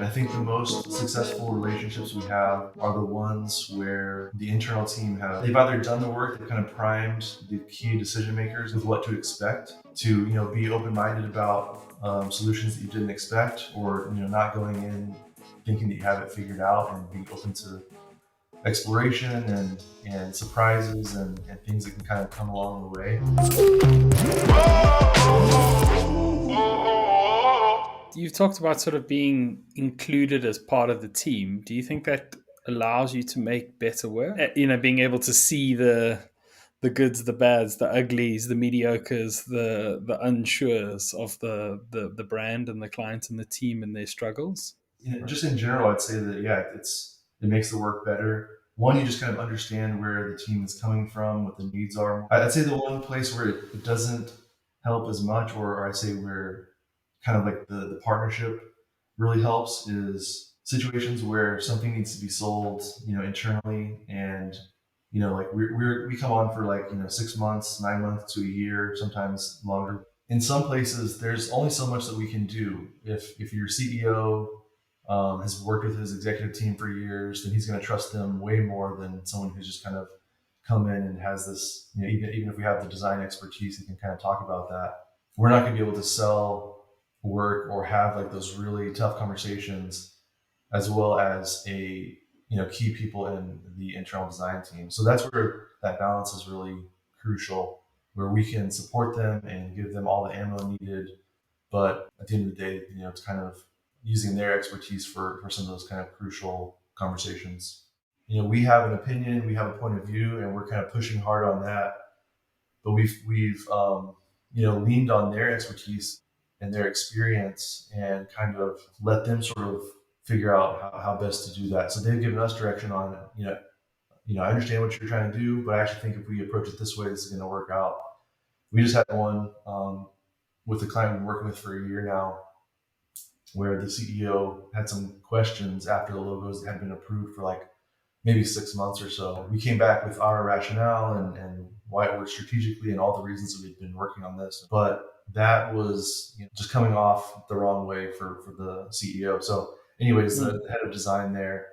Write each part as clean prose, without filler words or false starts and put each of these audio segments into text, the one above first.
I think the most successful relationships we have are the ones where the internal team they've either done the work, they've kind of primed the key decision makers with what to expect, to be open-minded about solutions that you didn't expect, or not going in thinking that you have it figured out, and being open to exploration and surprises and things that can kind of come along the way. You've talked about sort of being included as part of the team. Do you think that allows you to make better work? Being able to see the goods, the bads, the uglies, the mediocres, the unsures of the brand and the client and the team and their struggles. Just in general, I'd say that it makes the work better. One, you just kind of understand where the team is coming from, what the needs are. I'd say the one place where it doesn't help as much, or I'd say where kind of like the partnership really helps, is situations where something needs to be sold, internally, and like we come on for like 6 months, 9 months to a year, sometimes longer. In some places, there's only so much that we can do. If your CEO has worked with his executive team for years, then he's going to trust them way more than someone who's just kind of come in and has this. Even if we have the design expertise, he can kind of talk about that. We're not going to be able to sell work or have like those really tough conversations, as well as a key people in the internal design team. So that's where that balance is really crucial, where we can support them and give them all the ammo needed, but at the end of the day, it's kind of using their expertise for some of those kind of crucial conversations. We have an opinion, we have a point of view, and we're kind of pushing hard on that. But we've leaned on their expertise and their experience, and kind of let them sort of figure out how best to do that. So they've given us direction on, I understand what you're trying to do, but I actually think if we approach it this way, this is going to work out. We just had one with the client we've been working with for a year now, where the CEO had some questions after the logos had been approved for like maybe 6 months or so. We came back with our rationale and why it worked strategically and all the reasons that we've been working on this. But that was just coming off the wrong way for the CEO. So, anyways, the head of design there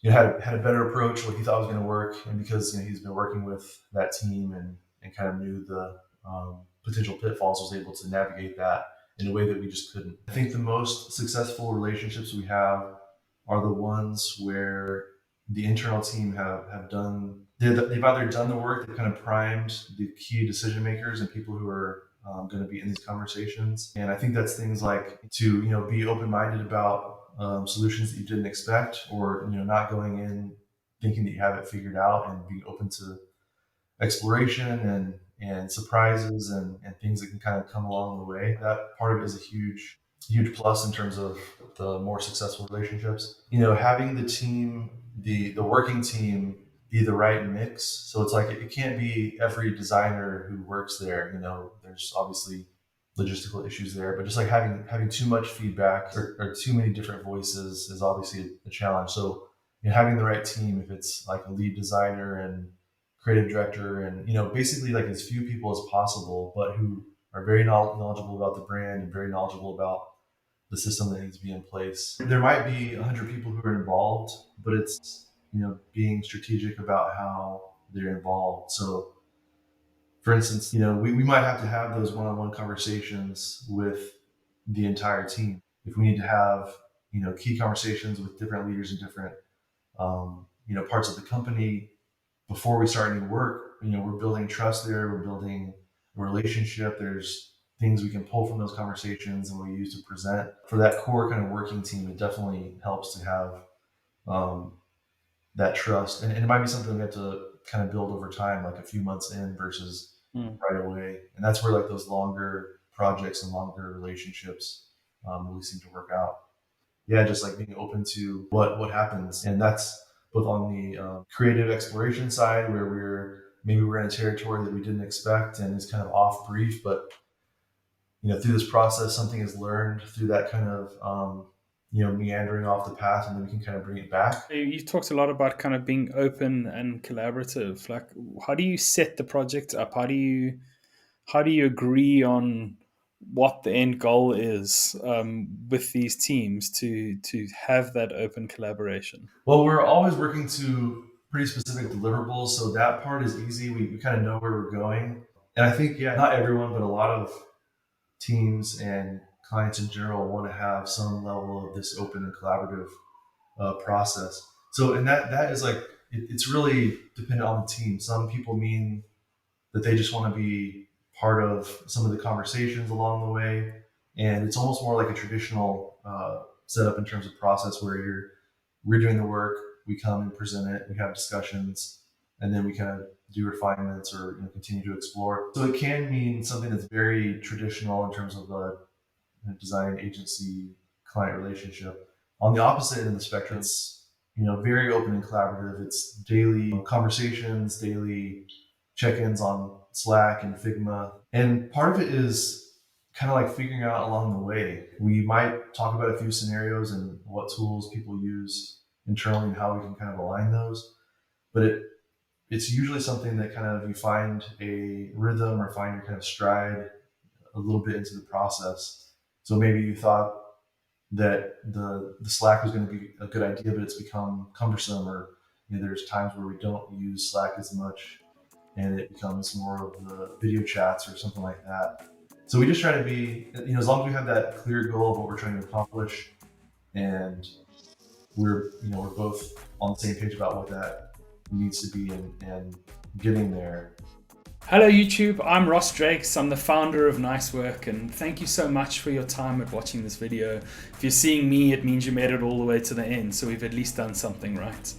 had a better approach, what he thought was going to work, and because he's been working with that team and kind of knew the potential pitfalls, was able to navigate that in a way that we just couldn't. I think the most successful relationships we have are the ones where the internal team have done. They've either done the work, they've kind of primed the key decision makers and people who are going to be in these conversations. And I think that's things like to be open minded about solutions that you didn't expect, or not going in thinking that you have it figured out, and being open to exploration and surprises and things that can kind of come along the way. That part of it is a huge plus in terms of the more successful relationships. Having the team, the working team, be the right mix. So it's like it can't be every designer who works there. There's obviously logistical issues there, but just like having too much feedback, or too many different voices, is obviously a challenge. So having the right team, if it's like a lead designer and creative director, and basically like as few people as possible, but who are very knowledgeable about the brand and very knowledgeable about the system that needs to be in place. There might be 100 people who are involved, but it's being strategic about how they're involved. So, for instance, we might have to have those one-on-one conversations with the entire team. If we need to have key conversations with different leaders in different parts of the company before we start any work, we're building trust there, we're building a relationship. There's things we can pull from those conversations and we use to present. For that core kind of working team, it definitely helps to have that trust. And it might be something we have to kind of build over time, like a few months in versus right away. And that's where like those longer projects and longer relationships really seem to work out. Yeah, just like being open to what happens, and that's both on the creative exploration side, where we're in a territory that we didn't expect and is kind of off brief, but through this process something is learned through that kind of meandering off the path, and then we can kind of bring it back. You talked a lot about kind of being open and collaborative. Like, how do you set the project up? How do you agree on what the end goal is with these teams to have that open collaboration? Well, we're always working to pretty specific deliverables, so that part is easy. We kind of know where we're going. And I think, yeah, not everyone, but a lot of teams and clients in general want to have some level of this open and collaborative process. So, and that is like, it's really dependent on the team. Some people mean that they just want to be part of some of the conversations along the way. And it's almost more like a traditional setup in terms of process where we're doing the work, we come and present it, we have discussions, and then we kind of do refinements or continue to explore. So it can mean something that's very traditional in terms of the design agency client relationship. On the opposite end of the spectrum, it's very open and collaborative. It's daily conversations, daily check-ins on Slack and Figma. And part of it is kind of like figuring out along the way. We might talk about a few scenarios and what tools people use internally and how we can kind of align those. But it's usually something that kind of you find a rhythm or find your kind of stride a little bit into the process. So maybe you thought that the Slack was going to be a good idea, but it's become cumbersome, or there's times where we don't use Slack as much and it becomes more of the video chats or something like that. So we just try to be, as long as we have that clear goal of what we're trying to accomplish, and we're both on the same page about what that needs to be and getting there. Hello YouTube, I'm Ross Drakes, I'm the founder of Nicework, and thank you so much for your time at watching this video. If you're seeing me, it means you made it all the way to the end, so we've at least done something right.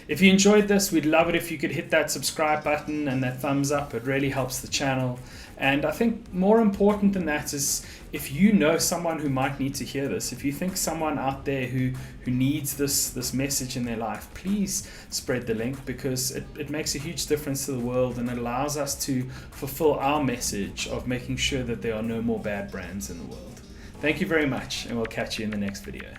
If you enjoyed this, we'd love it if you could hit that subscribe button and that thumbs up. It really helps the channel. And I think more important than that is if you know someone who might need to hear this, if you think someone out there who needs this message in their life, please spread the link, because it makes a huge difference to the world, and it allows us to fulfill our message of making sure that there are no more bad brands in the world. Thank you very much, and we'll catch you in the next video.